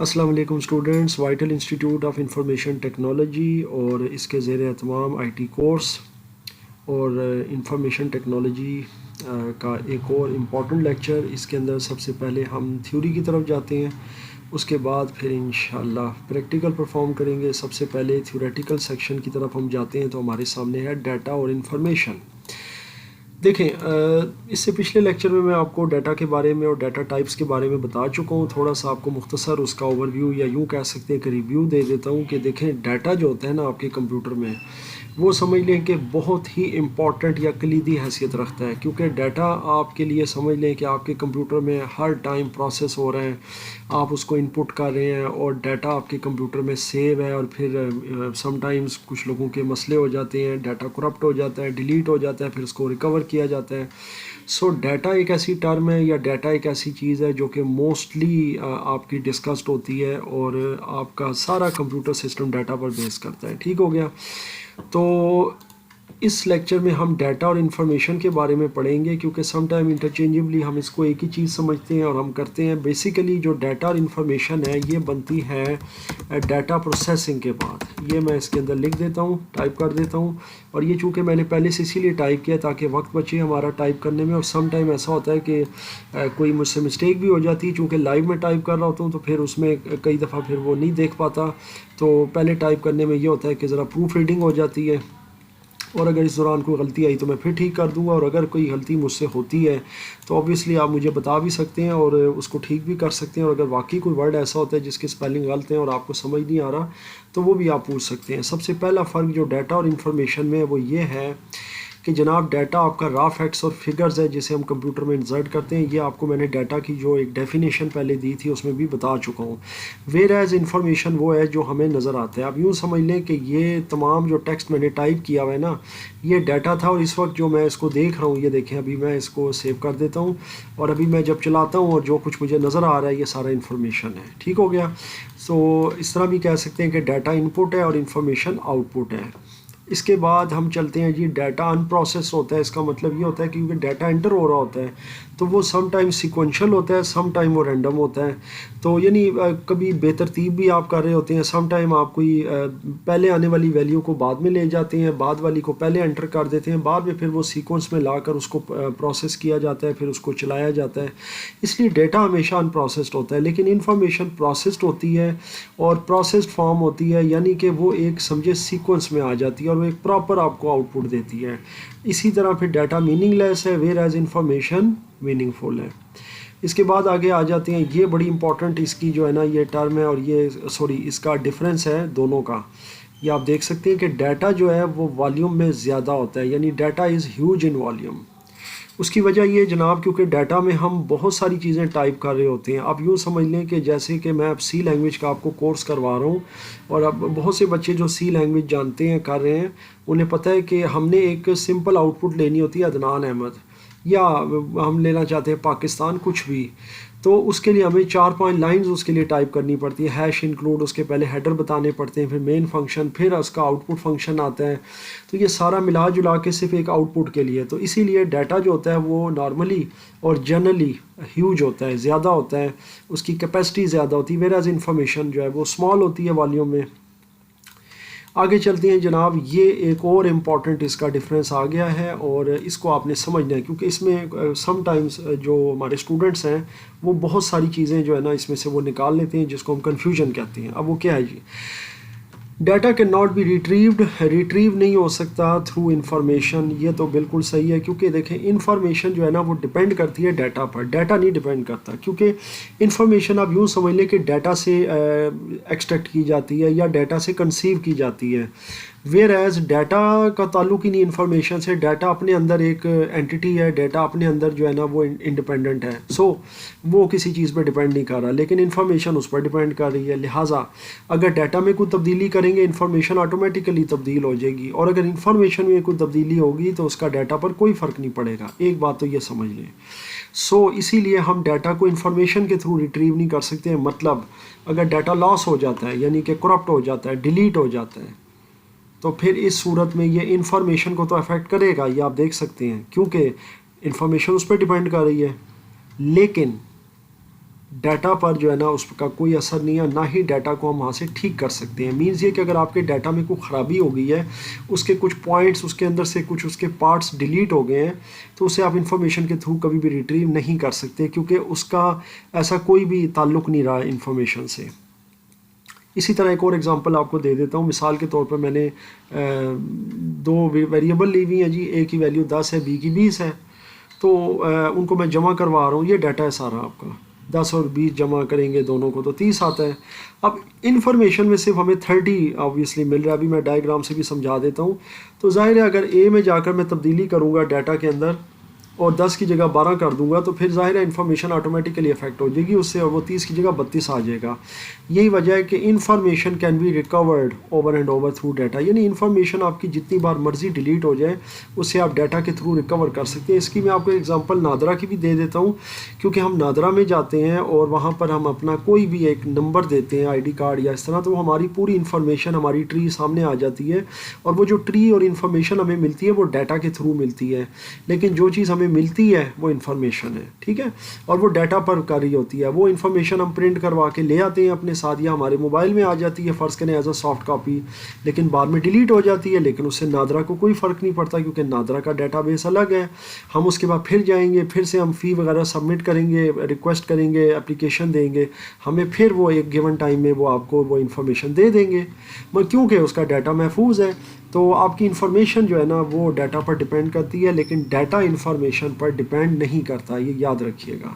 السلام علیکم students, vital institute of information technology اور اس کے زیر اہتمام آئی ٹی کورس اور انفارمیشن ٹیکنالوجی کا ایک اور امپورٹنٹ لیکچر. اس کے اندر سب سے پہلے ہم تھیوری کی طرف جاتے ہیں، اس کے بعد پھر انشاءاللہ پریکٹیکل پرفارم کریں گے. سب سے پہلے تھیوریٹیکل سیکشن کی طرف ہم جاتے ہیں تو ہمارے سامنے ہے ڈیٹا اور انفارمیشن. دیکھیں، اس سے پچھلے لیکچر میں آپ کو ڈیٹا کے بارے میں اور ڈیٹا ٹائپس کے بارے میں بتا چکا ہوں. تھوڑا سا آپ کو مختصر اس کا اوور ویو یا یوں کہہ سکتے ہیں کہ ریویو دے دیتا ہوں کہ دیکھیں ڈیٹا جو ہوتا ہے نا آپ کے کمپیوٹر میں، وہ سمجھ لیں کہ بہت ہی امپورٹنٹ یا کلیدی حیثیت رکھتا ہے. کیونکہ ڈیٹا آپ کے لیے سمجھ لیں کہ آپ کے کمپیوٹر میں ہر ٹائم پروسیس ہو رہے ہیں، آپ اس کو ان پٹ کر رہے ہیں اور ڈیٹا آپ کے کمپیوٹر میں سیو ہے. اور پھر سم ٹائمز کچھ لوگوں کے مسئلے ہو جاتے ہیں، ڈیٹا کرپٹ ہو جاتا ہے، ڈیلیٹ ہو جاتا ہے، پھر اس کو ریکور کیا جاتا ہے. سو ڈیٹا ایک ایسی ٹرم ہے یا ڈیٹا ایک ایسی چیز ہے جو کہ موسٹلی آپ کی ڈسکسڈ ہوتی ہے اور آپ کا سارا کمپیوٹر سسٹم ڈیٹا پر بیس کرتا ہے. ٹھیک ہو گیا؟ تو اس لیکچر میں ہم ڈیٹا اور انفارمیشن کے بارے میں پڑھیں گے، کیونکہ سم ٹائم انٹرچینجبلی ہم اس کو ایک ہی چیز سمجھتے ہیں اور ہم کرتے ہیں. بیسیکلی جو ڈیٹا اور انفارمیشن ہے یہ بنتی ہے ڈیٹا پروسیسنگ کے بعد. یہ میں اس کے اندر لکھ دیتا ہوں، ٹائپ کر دیتا ہوں. اور یہ چونکہ میں نے پہلے سے اسی لیے ٹائپ کیا تاکہ وقت بچے ہمارا ٹائپ کرنے میں. اور سم ٹائم ایسا ہوتا ہے کہ کوئی مجھ سے مسٹیک بھی ہو جاتی ہے، چونکہ لائیو میں ٹائپ کر رہا ہوتا ہوں تو پھر اس میں کئی دفعہ پھر وہ نہیں دیکھ پاتا. تو پہلے ٹائپ کرنے میں یہ ہوتا ہے کہ ذرا پروف ریڈنگ ہو جاتی ہے، اور اگر اس دوران کوئی غلطی آئی تو میں پھر ٹھیک کر دوں گا. اور اگر کوئی غلطی مجھ سے ہوتی ہے تو اوبویسلی آپ مجھے بتا بھی سکتے ہیں اور اس کو ٹھیک بھی کر سکتے ہیں. اور اگر واقعی کوئی ورڈ ایسا ہوتا ہے جس کے اسپیلنگ غلط ہیں اور آپ کو سمجھ نہیں آ رہا تو وہ بھی آپ پوچھ سکتے ہیں. سب سے پہلا فرق جو ڈیٹا اور انفارمیشن میں ہے وہ یہ ہے کہ جناب ڈیٹا آپ کا را فیکٹس اور فگرز ہے جسے ہم کمپیوٹر میں انسرٹ کرتے ہیں. یہ آپ کو میں نے ڈیٹا کی جو ایک ڈیفینیشن پہلے دی تھی اس میں بھی بتا چکا ہوں. ویئر ایز انفارمیشن وہ ہے جو ہمیں نظر آتا ہے. اب یوں سمجھ لیں کہ یہ تمام جو ٹیکسٹ میں نے ٹائپ کیا ہوا ہے نا یہ ڈیٹا تھا، اور اس وقت جو میں اس کو دیکھ رہا ہوں یہ دیکھیں ابھی میں اس کو سیو کر دیتا ہوں اور ابھی میں جب چلاتا ہوں اور جو کچھ مجھے نظر آ رہا ہے یہ سارا انفارمیشن ہے. ٹھیک ہو گیا؟ سو اس طرح بھی کہہ سکتے ہیں کہ ڈیٹا ان پٹ ہے اور انفارمیشن آؤٹ پٹ ہے. اس کے بعد ہم چلتے ہیں جی ڈیٹا ان پروسیس ہوتا ہے. اس کا مطلب یہ ہوتا ہے کہ کیونکہ ڈیٹا انٹر ہو رہا ہوتا ہے تو وہ سم ٹائم سیکوینشل ہوتا ہے، سم ٹائم وہ رینڈم ہوتا ہے. تو یعنی کبھی بے ترتیب بھی آپ کر رہے ہوتے ہیں، سم ٹائم آپ کوئی پہلے آنے والی ویلیو کو بعد میں لے جاتے ہیں، بعد والی کو پہلے انٹر کر دیتے ہیں، بعد میں پھر وہ سیکوینس میں لا کر اس کو پروسیس کیا جاتا ہے، پھر اس کو چلایا جاتا ہے. اس لیے ڈیٹا ہمیشہ ان پروسیسڈ ہوتا ہے. لیکن انفارمیشن پروسیسڈ ہوتی ہے اور پروسیسڈ فارم ہوتی ہے، یعنی کہ وہ ایک سمجھے سیکوینس میں آ جاتی ہے اور وہ ایک پراپر آپ کو آؤٹ پٹ دیتی ہے. اسی طرح پھر ڈیٹا میننگ لیس ہے، ویئر ایز انفارمیشن میننگ فل ہے. اس کے بعد آگے آ جاتے ہیں، یہ بڑی امپورٹنٹ اس کی جو ہے نا یہ ٹرم ہے اور یہ اس کا ڈفرینس ہے دونوں کا. یہ آپ دیکھ سکتے ہیں کہ ڈیٹا جو ہے وہ والیوم میں زیادہ ہوتا ہے، یعنی data is huge in volume. اس کی وجہ یہ جناب کیونکہ ڈیٹا میں ہم بہت ساری چیزیں ٹائپ کر رہے ہوتے ہیں. اب یوں سمجھ لیں کہ جیسے کہ میں اب سی لینگویج کا آپ کو کورس کروا رہا ہوں، اور اب بہت سے بچے جو سی لینگویج جانتے ہیں کر رہے ہیں انہیں پتہ ہے کہ ہم نے ایک سمپل آؤٹ پٹ لینی ہوتی ہے عدنان احمد، یا ہم لینا چاہتے ہیں پاکستان کچھ بھی، تو اس کے لیے ہمیں 4-5 لائنز اس کے لیے ٹائپ کرنی پڑتی ہے. ہیش انکلوڈ، اس کے پہلے ہیڈر بتانے پڑتے ہیں، پھر مین فنکشن، پھر اس کا آؤٹ پٹ فنکشن آتا ہے. تو یہ سارا ملا جلا کے صرف ایک آؤٹ پٹ کے لیے. تو اسی لیے ڈیٹا جو ہوتا ہے وہ نارملی اور جنرلی ہیوج ہوتا ہے، زیادہ ہوتا ہے، اس کی کیپیسٹی زیادہ ہوتی ہے، ویئر ایز انفارمیشن جو ہے وہ اسمال ہوتی ہے والیوم میں. آگے چلتے ہیں جناب، یہ ایک اور امپورٹنٹ اس کا ڈفرینس آ گیا ہے اور اس کو آپ نے سمجھنا ہے، کیونکہ اس میں سم ٹائمز جو ہمارے اسٹوڈنٹس ہیں وہ بہت ساری چیزیں جو ہے نا اس میں سے وہ نکال لیتے ہیں جس کو ہم کنفیوژن کہتے ہیں. اب وہ کیا ہے جی؟ Data can not be retrieve نہیں ہو سکتا تھرو انفارمیشن. یہ تو بالکل صحیح ہے، کیونکہ دیکھیں انفارمیشن جو ہے نا وہ ڈپینڈ کرتی ہے ڈیٹا پر، ڈیٹا نہیں ڈپینڈ کرتا. کیونکہ انفارمیشن آپ یوں سمجھ لیں کہ ڈیٹا سے ایکسٹریکٹ کی جاتی ہے یا ڈیٹا سے کنسیو کی جاتی ہے، ویئر ایز ڈیٹا کا تعلق ہی نہیں انفارمیشن سے. ڈیٹا اپنے اندر ایک اینٹیٹی ہے، ڈیٹا اپنے اندر جو ہے نا وہ انڈیپینڈنٹ ہے. سو وہ کسی چیز پہ ڈپینڈ نہیں کر رہا، لیکن انفارمیشن اس پر ڈپینڈ کر رہی ہے. لہٰذا اگر ڈیٹا میں کوئی تبدیلی کریں گے انفارمیشن آٹومیٹیکلی تبدیل ہو جائے گی، اور اگر انفارمیشن میں کوئی تبدیلی ہوگی تو اس کا ڈیٹا پر کوئی فرق نہیں پڑے گا. ایک بات تو یہ سمجھ لیں. سو اسی لیے ہم ڈیٹا کو انفارمیشن کے تھرو ریٹریو نہیں کر سکتے. مطلب اگر ڈیٹا لاس ہو جاتا ہے، یعنی کہ کرپٹ ہو جاتا ہے، ڈیلیٹ ہو جاتا ہے، تو پھر اس صورت میں یہ انفارمیشن کو تو افیکٹ کرے گا، یہ آپ دیکھ سکتے ہیں، کیونکہ انفارمیشن اس پہ ڈیپینڈ کر رہی ہے. لیکن ڈیٹا پر جو ہے نا اس کا کوئی اثر نہیں ہے، نہ ہی ڈیٹا کو ہم وہاں سے ٹھیک کر سکتے ہیں. مینز یہ کہ اگر آپ کے ڈیٹا میں کوئی خرابی ہو گئی ہے، اس کے کچھ پوائنٹس اس کے اندر سے کچھ اس کے پارٹس ڈیلیٹ ہو گئے ہیں، تو اسے آپ انفارمیشن کے تھرو کبھی بھی ریٹریو نہیں کر سکتے، کیونکہ اس کا ایسا کوئی بھی تعلق نہیں رہا انفارمیشن سے. اسی طرح ایک اور ایگزامپل آپ کو دے دیتا ہوں. مثال کے طور پر میں نے دو ویریبل لی ہوئی ہیں جی، اے کی ویلیو 10 ہے، بی کی 20 ہے. تو ان کو میں جمع کروا رہا ہوں. یہ ڈیٹا ہے سارا آپ کا. 10 اور 20 جمع کریں گے دونوں کو تو 30 آتا ہے. اب انفارمیشن میں صرف ہمیں 30 آبویسلی مل رہا ہے. ابھی میں ڈائیگرام سے بھی سمجھا دیتا ہوں. تو ظاہر ہے اگر اے میں جا کر میں تبدیلی کروں گا ڈیٹا کے اندر اور 10 کی جگہ 12 کر دوں گا، تو پھر ظاہر ہے انفارمیشن آٹومیٹیکلی افیکٹ ہو جائے گی اس سے، اور وہ 30 کی جگہ 32 آ جائے گا. یہی وجہ ہے کہ information can be recorded over and over through data. یعنی انفارمیشن آپ کی جتنی بار مرضی ڈیلیٹ ہو جائے اس سے آپ ڈیٹا کے تھرو ریکور کر سکتے ہیں. اس کی میں آپ کو ایگزامپل نادرا کی بھی دے دیتا ہوں، کیونکہ ہم نادرا میں جاتے ہیں اور وہاں پر ہم اپنا کوئی بھی ایک نمبر دیتے ہیں، آئی ڈی کارڈ یا اس طرح، تو ہماری پوری انفارمیشن ہماری ٹری سامنے آ جاتی ہے. اور وہ جو ٹری اور انفارمیشن ہمیں ملتی ہے وہ ڈیٹا کے تھرو ملتی ہے، لیکن جو چیز ہمیں ملتی ہے وہ انفارمیشن ہے. ٹھیک ہے، اور وہ ڈیٹا پر کاری ہوتی ہے. وہ انفارمیشن ہم پرنٹ کروا کے لے آتے ہیں اپنے ساتھ، یا ہمارے موبائل میں آ جاتی ہے فرض کریں ایز اے سافٹ کاپی، لیکن بعد میں ڈیلیٹ ہو جاتی ہے. لیکن اس سے نادرا کو کوئی فرق نہیں پڑتا، کیونکہ نادرا کا ڈیٹا بیس الگ ہے. ہم اس کے بعد پھر جائیں گے، پھر سے ہم فی وغیرہ سبمٹ کریں گے، ریکویسٹ کریں گے، اپلیکیشن دیں گے، ہمیں پھر وہ ایک گیون ٹائم میں وہ آپ کو وہ انفارمیشن دے دیں گے، کیونکہ اس کا ڈیٹا محفوظ ہے. تو آپ کی انفارمیشن جو ہے نا وہ ڈیٹا پر ڈپینڈ کرتی ہے، لیکن ڈیٹا انفارمیشن پر ڈپینڈ نہیں کرتا، یہ یاد رکھیے گا.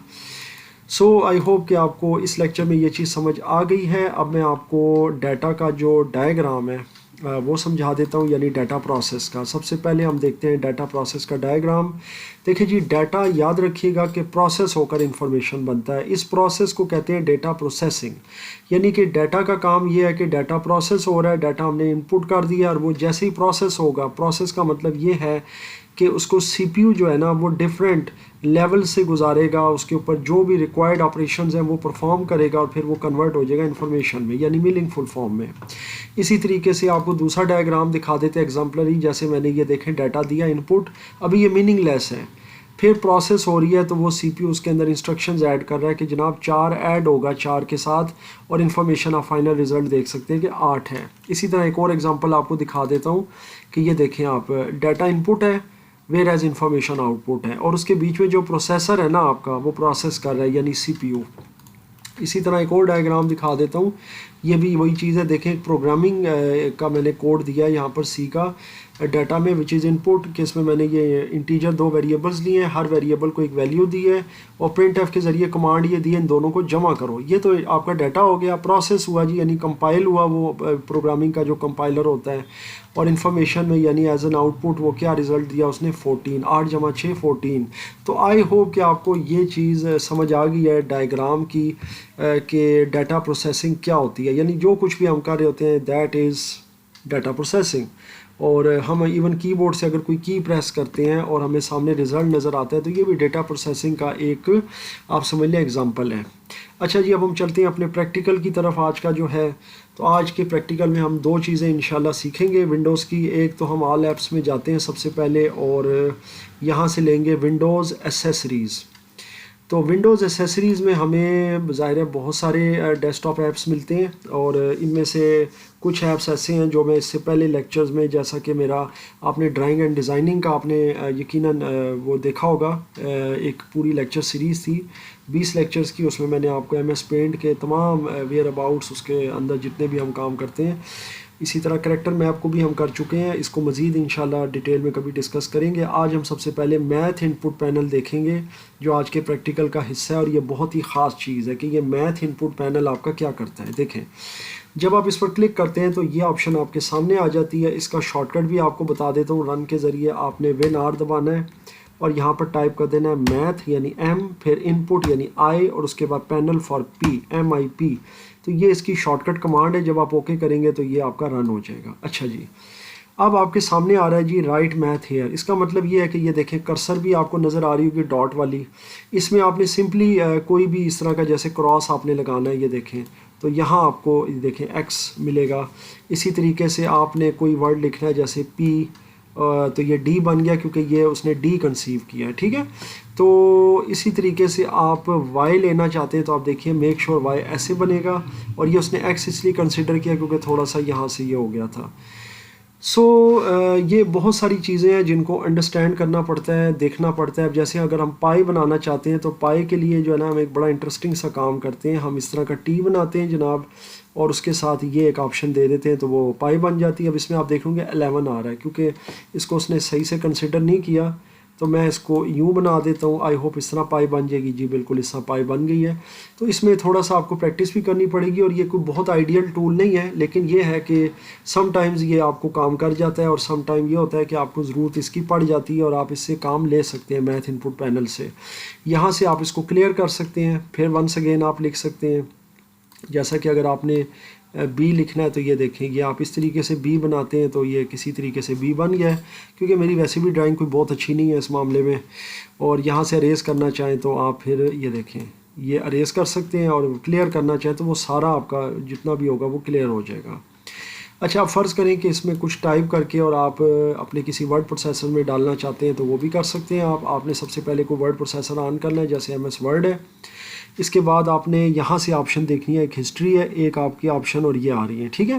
سو آئی ہوپ کہ آپ کو اس لیکچر میں یہ چیز سمجھ آ گئی ہے. اب میں آپ کو ڈیٹا کا جو ڈائیگرام ہے وہ سمجھا دیتا ہوں، یعنی ڈیٹا پروسیس کا. سب سے پہلے ہم دیکھتے ہیں ڈیٹا پروسیس کا ڈائیگرام. دیکھیں جی، ڈیٹا یاد رکھیے گا کہ پروسیس ہو کر انفارمیشن بنتا ہے. اس پروسیس کو کہتے ہیں ڈیٹا پروسیسنگ. یعنی کہ ڈیٹا کا کام یہ ہے کہ ڈیٹا پروسیس ہو رہا ہے، ڈیٹا ہم نے انپٹ کر دیا، اور وہ جیسے ہی پروسیس ہوگا، پروسیس کا مطلب یہ ہے کہ اس کو سی پی یو جو ہے نا وہ ڈفرینٹ لیول سے گزارے گا، اس کے اوپر جو بھی ریکوائرڈ آپریشنز ہیں وہ پرفارم کرے گا، اور پھر وہ کنورٹ ہو جائے گا انفارمیشن میں، یعنی میننگ فل فارم میں. اسی طریقے سے آپ کو دوسرا ڈائیگرام دکھا دیتے ہیں ایگزامپلری. جیسے میں نے یہ دیکھیں ڈیٹا دیا انپٹ، ابھی یہ میننگ لیس ہے، پھر پروسیس ہو رہی ہے تو وہ سی پی یو اس کے اندر انسٹرکشنز ایڈ کر رہا ہے کہ جناب 4 ایڈ ہوگا 4 کے ساتھ، اور انفارمیشن آپ فائنل رزلٹ دیکھ سکتے ہیں کہ 8 ہے. اسی طرح ایک اور ایگزامپل آپ کو دکھا دیتا ہوں کہ یہ دیکھیں آپ، ڈیٹا انپٹ ہے where as information out put ہے، اور اس کے بیچ میں جو پروسیسر ہے نا آپ کا وہ پروسیس کر رہا ہے، یعنی سی پی یو. اسی طرح ایک اور ڈائیگرام دکھا دیتا ہوں. یہ بھی وہی چیز ہے. دیکھیں پروگرامنگ کا میں نے کوڈ دیا ہے یہاں پر سی کا ڈیٹا میں، وچ از انپٹ، کہ اس میں میں نے یہ انٹیجر 2 ویریبلز لیے ہیں، ہر ویریبل کو ایک ویلیو دی ہے، اور پرنٹ ایف کے ذریعے کمانڈ یہ دی ہے ان دونوں کو جمع کرو. یہ تو آپ کا ڈیٹا ہو گیا. پروسیس ہوا جی، یعنی کمپائل ہوا، وہ پروگرامنگ کا جو کمپائلر ہوتا ہے. اور انفارمیشن میں یعنی ایز این آؤٹ پٹ وہ کیا رزلٹ دیا اس نے 14، 8 جمع 6 14. تو آئی ہوپ کہ آپ کو یہ چیز سمجھ آ گئی ہے ڈائیگرام کی کہ ڈیٹا پروسیسنگ کیا ہوتی ہے. یعنی جو کچھ بھی ہم کر رہے ہوتے ہیں دیٹ از ڈیٹا پروسیسنگ. اور ہم ایون کی بورڈ سے اگر کوئی کی پریس کرتے ہیں اور ہمیں سامنے رزلٹ نظر آتا ہے تو یہ بھی ڈیٹا پروسیسنگ کا ایک آپ سمجھ لیں ایگزامپل ہے. اچھا جی، اب ہم چلتے ہیں اپنے پریکٹیکل کی طرف. آج کا جو ہے تو آج کے پریکٹیکل میں ہم 2 چیزیں انشاءاللہ سیکھیں گے ونڈوز کی. ایک تو ہم آل ایپس میں جاتے ہیں سب سے پہلے، اور یہاں سے لیں گے ونڈوز ایسیسریز. تو ونڈوز ایسیسریز میں ہمیں ظاہر ہے بہت سارے ڈیسک ٹاپ ایپس ملتے ہیں، اور ان میں سے کچھ ایپس ایسے ہیں جو میں اس سے پہلے لیکچرز میں، جیسا کہ میرا آپ نے ڈرائنگ اینڈ ڈیزائننگ کا آپ نے یقیناً وہ دیکھا ہوگا، ایک پوری لیکچر سیریز تھی 20 لیکچرز کی. اس میں میں نے آپ کو ایم ایس پینٹ کے تمام ویئر اباؤٹس اس کے اندر جتنے بھی ہم کام کرتے ہیں، اسی طرح کریکٹر میپ کو بھی ہم کر چکے ہیں. اس کو مزید انشاءاللہ ڈیٹیل میں کبھی ڈسکس کریں گے. آج ہم سب سے پہلے میتھ ان پٹ پینل دیکھیں گے جو آج کے پریکٹیکل کا حصہ ہے، اور یہ بہت ہی خاص چیز ہے کہ یہ میتھ ان پٹ پینل آپ کا کیا کرتا ہے. دیکھیں جب آپ اس پر کلک کرتے ہیں تو یہ آپشن آپ کے سامنے آ جاتی ہے. اس کا شارٹ کٹ بھی آپ کو بتا دیتا ہوں. رن کے ذریعے آپ نے ون آر دبانا ہے، اور یہاں پر ٹائپ کر دینا ہے میتھ یعنی ایم، پھر ان پٹ یعنی آئی، اور اس کے بعد پینل فار پی، ایم آئی پی. تو یہ اس کی شارٹ کٹ کمانڈ ہے. جب آپ اوکے کریں گے تو یہ آپ کا رن ہو جائے گا. اچھا جی، اب آپ کے سامنے آ رہا ہے جی رائٹ میتھ ہیئر. اس کا مطلب یہ ہے کہ یہ دیکھیں کرسر بھی آپ کو نظر آ رہی ہوگی ڈاٹ والی. اس میں آپ نے سمپلی کوئی بھی اس طرح کا جیسے کراس آپ نے لگانا ہے. یہ دیکھیں تو یہاں آپ کو دیکھیں ایکس ملے گا. اسی طریقے سے آپ نے کوئی ورڈ لکھنا ہے جیسے پی تو یہ ڈی بن گیا کیونکہ یہ اس نے ڈی کنسیو کیا ہے. ٹھیک ہے. تو اسی طریقے سے آپ وائی لینا چاہتے ہیں تو آپ دیکھیے میک شور وائی ایسے بنے گا, اور یہ اس نے ایکس اس لیے کنسیڈر کیا کیونکہ تھوڑا سا یہاں سے یہ ہو گیا تھا. سو یہ بہت ساری چیزیں ہیں جن کو انڈرسٹینڈ کرنا پڑتا ہے, دیکھنا پڑتا ہے. اب جیسے اگر ہم پائی بنانا چاہتے ہیں تو پائی کے لیے جو ہے نا ہم ایک بڑا انٹرسٹنگ سا کام کرتے ہیں, ہم اس طرح کا ٹی بناتے ہیں جناب, اور اس کے ساتھ یہ ایک آپشن دے دیتے ہیں تو وہ پائی بن جاتی ہے. اب اس میں آپ دیکھیں گے 11 آ رہا ہے کیونکہ اس کو اس نے صحیح سے کنسیڈر نہیں کیا, تو میں اس کو یوں بنا دیتا ہوں. آئی ہوپ اس طرح پائی بن جائے گی. جی بالکل اس طرح پائی بن گئی ہے. تو اس میں تھوڑا سا آپ کو پریکٹس بھی کرنی پڑے گی, اور یہ کوئی بہت آئیڈیل ٹول نہیں ہے, لیکن یہ ہے کہ سم ٹائمز یہ آپ کو کام کر جاتا ہے, اور سم ٹائم یہ ہوتا ہے کہ آپ کو ضرورت اس کی پڑ جاتی ہے اور آپ اس سے کام لے سکتے ہیں میتھ ان پٹ پینل سے. یہاں سے آپ اس کو کلیئر کر سکتے ہیں. پھر ونس اگین آپ لکھ سکتے ہیں, جیسا کہ اگر آپ نے بی لکھنا ہے تو یہ دیکھیں یہ آپ اس طریقے سے بی بناتے ہیں تو یہ کسی طریقے سے بی بن گیا ہے, کیونکہ میری ویسے بھی ڈرائنگ کوئی بہت اچھی نہیں ہے اس معاملے میں. اور یہاں سے اریز کرنا چاہیں تو آپ پھر یہ دیکھیں یہ اریز کر سکتے ہیں, اور کلیئر کرنا چاہیں تو وہ سارا آپ کا جتنا بھی ہوگا وہ کلیئر ہو جائے گا. اچھا, آپ فرض کریں کہ اس میں کچھ ٹائپ کر کے اور آپ اپنے کسی ورڈ پروسیسر میں ڈالنا چاہتے ہیں تو وہ بھی کر سکتے ہیں. آپ نے سب سے پہلے کوئی ورڈ پروسیسر آن کرنا ہے, جیسے ایم ایس ورڈ ہے. اس کے بعد آپ نے یہاں سے آپشن دیکھنی ہے, ایک ہسٹری ہے, ایک آپ کی آپشن, اور یہ آ رہی ہے. ٹھیک ہے.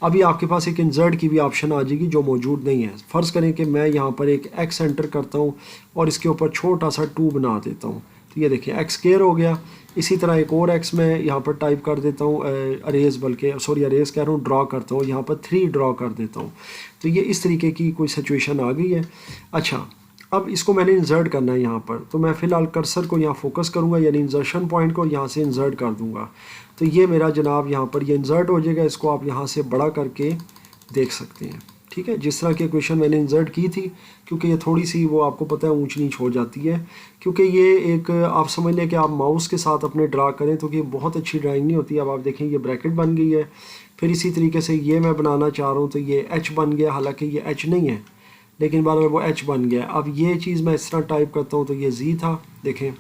ابھی آپ کے پاس ایک انسرٹ کی بھی آپشن آ جائے گی جو موجود نہیں ہے. فرض کریں کہ میں یہاں پر ایک ایکس انٹر کرتا ہوں اور اس کے اوپر چھوٹا سا 2 بنا دیتا ہوں, تو یہ دیکھیں ایکس اسکوائر ہو گیا. اسی طرح ایک اور ایکس میں یہاں پر ٹائپ کر دیتا ہوں, اریز اریز کہہ رہا ہوں, ڈرا کرتا ہوں, یہاں پر 3 ڈرا کر دیتا ہوں. تو یہ اس طریقے کی کوئی سچویشن آ گئی ہے. اچھا, اب اس کو میں نے انسرٹ کرنا ہے یہاں پر, تو میں فی الحال کرسر کو یہاں فوکس کروں گا, یعنی انسرشن پوائنٹ کو یہاں سے انسرٹ کر دوں گا. تو یہ میرا جناب یہاں پر یہ انسرٹ ہو جائے گا. اس کو آپ یہاں سے بڑا کر کے دیکھ سکتے ہیں. ٹھیک ہے, جس طرح کی ایکویشن میں نے انسرٹ کی تھی, کیونکہ یہ تھوڑی سی وہ آپ کو پتہ ہے اونچ نیچ ہو جاتی ہے, کیونکہ یہ ایک آپ سمجھ لیں کہ آپ ماؤس کے ساتھ اپنے ڈرا کریں تو یہ بہت اچھی ڈرائنگ نہیں ہوتی. اب آپ دیکھیں یہ بریکٹ بن گئی ہے. پھر اسی طریقے سے یہ میں بنانا چاہ رہا ہوں تو یہ ایچ بن گیا, حالانکہ یہ ایچ نہیں ہے لیکن بعد میں وہ ایچ بن گیا. اب یہ چیز میں اس طرح ٹائپ کرتا ہوں تو یہ زی تھا, دیکھیں.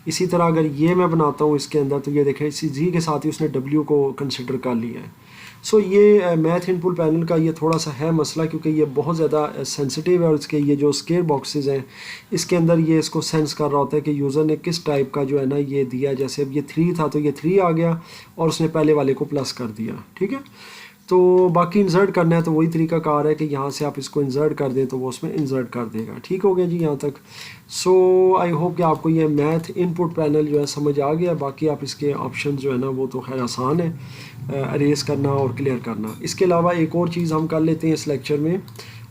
اسی طرح اگر یہ میں بناتا ہوں اس کے اندر تو یہ دیکھیں اسی زی کے ساتھ ہی اس نے ڈبلیو کو کنسیڈر کر لیا ہے. سو یہ میتھ ان پٹ پینل کا یہ تھوڑا سا ہے مسئلہ, کیونکہ یہ بہت زیادہ سینسٹیو ہے, اور اس کے یہ جو اسکیئر باکسز ہیں اس کے اندر یہ اس کو سینس کر رہا ہوتا ہے کہ یوزر نے کس ٹائپ کا جو ہے نا یہ دیا. جیسے اب یہ 3 تھا تو یہ 3 آ گیا, اور اس نے پہلے والے کو پلس کر دیا. ٹھیک ہے. تو باقی انسرٹ کرنا ہے تو وہی طریقہ کار ہے کہ یہاں سے آپ اس کو انسرٹ کر دیں تو وہ اس میں انسرٹ کر دے گا. ٹھیک ہو گیا جی یہاں تک. سو آئی ہوپ کہ آپ کو یہ میتھ ان پٹ پینل جو ہے سمجھ آ گیا. باقی آپ اس کے آپشن جو ہے نا وہ تو خیر آسان ہے, اریز کرنا اور کلیئر کرنا. اس کے علاوہ ایک اور چیز ہم کر لیتے ہیں اس لیکچر میں.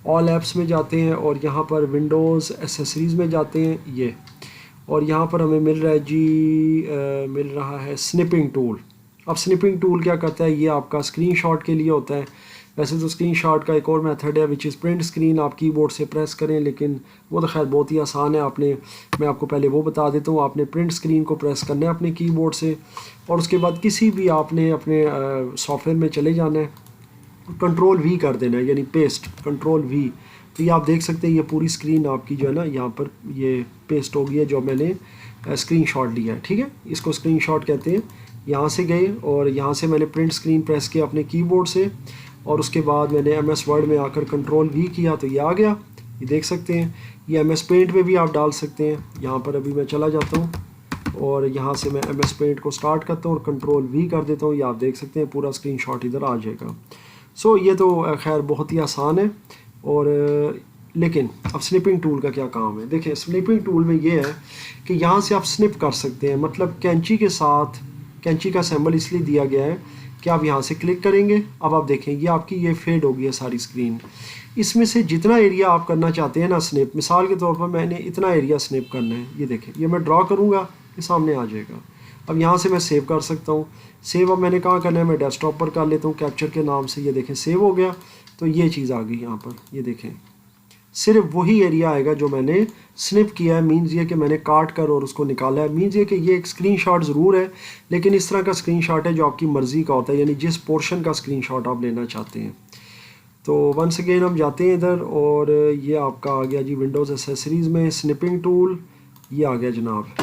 آل ایپس میں جاتے ہیں اور یہاں پر ونڈوز ایسیسریز میں جاتے ہیں یہ, اور یہاں پر ہمیں مل رہا ہے جی مل رہا ہے سنپنگ ٹول. اب سنپنگ ٹول کیا کرتا ہے, یہ آپ کا اسکرین شاٹ کے لیے ہوتا ہے. ویسے تو اسکرین شاٹ کا ایک اور میتھڈ ہے وچ از پرنٹ اسکرین, آپ کی بورڈ سے پریس کریں, لیکن وہ تو خیر بہت ہی آسان ہے. میں آپ کو پہلے وہ بتا دیتا ہوں. آپ نے پرنٹ اسکرین کو پریس کرنا ہے اپنے کی بورڈ سے, اور اس کے بعد کسی بھی آپ نے اپنے سافٹ ویئر میں چلے جانا ہے, کنٹرول وی کر دینا ہے, یعنی پیسٹ کنٹرول وی. تو یہ آپ دیکھ سکتے ہیں یہ پوری اسکرین آپ کی جو ہے نا یہاں پر یہ پیسٹ ہو گئی ہے جو میں نے اسکرین شاٹ لیا ہے. ٹھیک ہے, اس کو اسکرین شاٹ کہتے ہیں. یہاں سے گئے اور یہاں سے میں نے پرنٹ اسکرین پریس کیا اپنے کی بورڈ سے, اور اس کے بعد میں نے ایم ایس ورڈ میں آ کر کنٹرول وی کیا تو یہ آ گیا. یہ دیکھ سکتے ہیں. یہ ایم ایس پینٹ میں بھی آپ ڈال سکتے ہیں. یہاں پر ابھی میں چلا جاتا ہوں اور یہاں سے میں ایم ایس پینٹ کو سٹارٹ کرتا ہوں اور کنٹرول وی کر دیتا ہوں. یہ آپ دیکھ سکتے ہیں پورا اسکرین شاٹ ادھر آ جائے گا. سو یہ تو خیر بہت ہی آسان ہے. اور لیکن اب سنپنگ ٹول کا کیا کام ہے. دیکھیں سنپنگ ٹول میں یہ ہے کہ یہاں سے آپ سنپ کر سکتے ہیں, مطلب کینچی کے ساتھ. کینچی کا سیمبل اس لیے دیا گیا ہے کہ آپ یہاں سے کلک کریں گے. اب آپ دیکھیں یہ آپ کی یہ فیڈ ہو گئی ہے ساری اسکرین. اس میں سے جتنا ایریا آپ کرنا چاہتے ہیں نا سنپ, مثال کے طور پر میں نے اتنا ایریا سنپ کرنا ہے. یہ دیکھیں یہ میں ڈرا کروں گا یہ سامنے آ جائے گا. اب یہاں سے میں سیو کر سکتا ہوں. سیو اب میں نے کہاں کرنا ہے, میں ڈیسک ٹاپ پر کر لیتا ہوں کیپچر کے نام سے. یہ دیکھیں سیو ہو گیا. تو یہ چیز آ گئی یہاں پر. یہ دیکھیں صرف وہی ایریا آئے گا جو میں نے سنپ کیا ہے. مینز یہ کہ میں نے کاٹ کر اور اس کو نکالا ہے. مینز یہ کہ یہ ایک اسکرین شاٹ ضرور ہے, لیکن اس طرح کا اسکرین شاٹ ہے جو آپ کی مرضی کا ہوتا ہے, یعنی جس پورشن کا اسکرین شاٹ آپ لینا چاہتے ہیں. تو ونس اگین ہم جاتے ہیں ادھر, اور یہ آپ کا آ گیا جی ونڈوز ایسیسریز میں سنپنگ ٹول. یہ آ گیا جناب.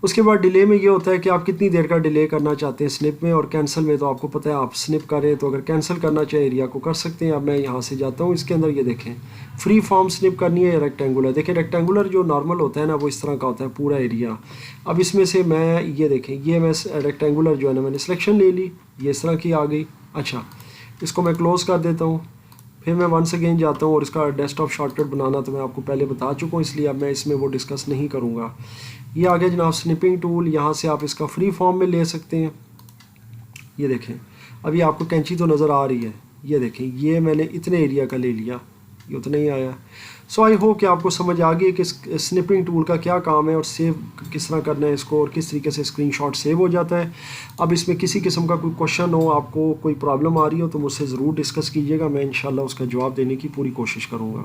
اس کے بعد ڈیلے میں یہ ہوتا ہے کہ آپ کتنی دیر کا ڈیلے کرنا چاہتے ہیں سنپ میں، اور کینسل میں تو آپ کو پتہ ہے آپ سنپ کریں تو اگر کینسل کرنا چاہے ایریا کو کر سکتے ہیں. اب میں یہاں سے جاتا ہوں اس کے اندر، یہ دیکھیں فری فارم سنپ کرنی ہے یا ریکٹینگولر. دیکھیں ریکٹینگولر جو نارمل ہوتا ہے نا وہ اس طرح کا ہوتا ہے پورا ایریا. اب اس میں سے میں یہ دیکھیں یہ میں ریکٹینگولر جو ہے نا میں نے سلیکشن لے لی، یہ اس طرح کی آ گئی. اچھا اس کو میں کلوز کر دیتا ہوں. پھر میں ونس اگین جاتا ہوں، اور اس کا ڈیسک ٹاپ شارٹ کٹ بنانا تو میں آپ کو پہلے بتا چکا ہوں، اس لیے اب میں اس میں وہ ڈسکس نہیں کروں گا. یہ آگے جناب سنپنگ ٹول، یہاں سے آپ اس کا فری فارم میں لے سکتے ہیں. یہ دیکھیں ابھی آپ کو کینچی تو نظر آ رہی ہے، یہ دیکھیں یہ میں نے اتنے ایریا کا لے لیا، یہ اتنا ہی آیا. سو آئی ہوپ کہ آپ کو سمجھ آ گئی کہ سنپنگ ٹول کا کیا کام ہے اور سیو کس طرح کرنا ہے اس کو، اور کس طریقے سے اسکرین شاٹ سیو ہو جاتا ہے. اب اس میں کسی قسم کا کوئی کوشچن ہو، آپ کو کوئی پرابلم آ رہی ہو تو مجھ سے ضرور ڈسکس کیجیے گا، میں انشاءاللہ اس کا جواب دینے کی پوری کوشش کروں گا.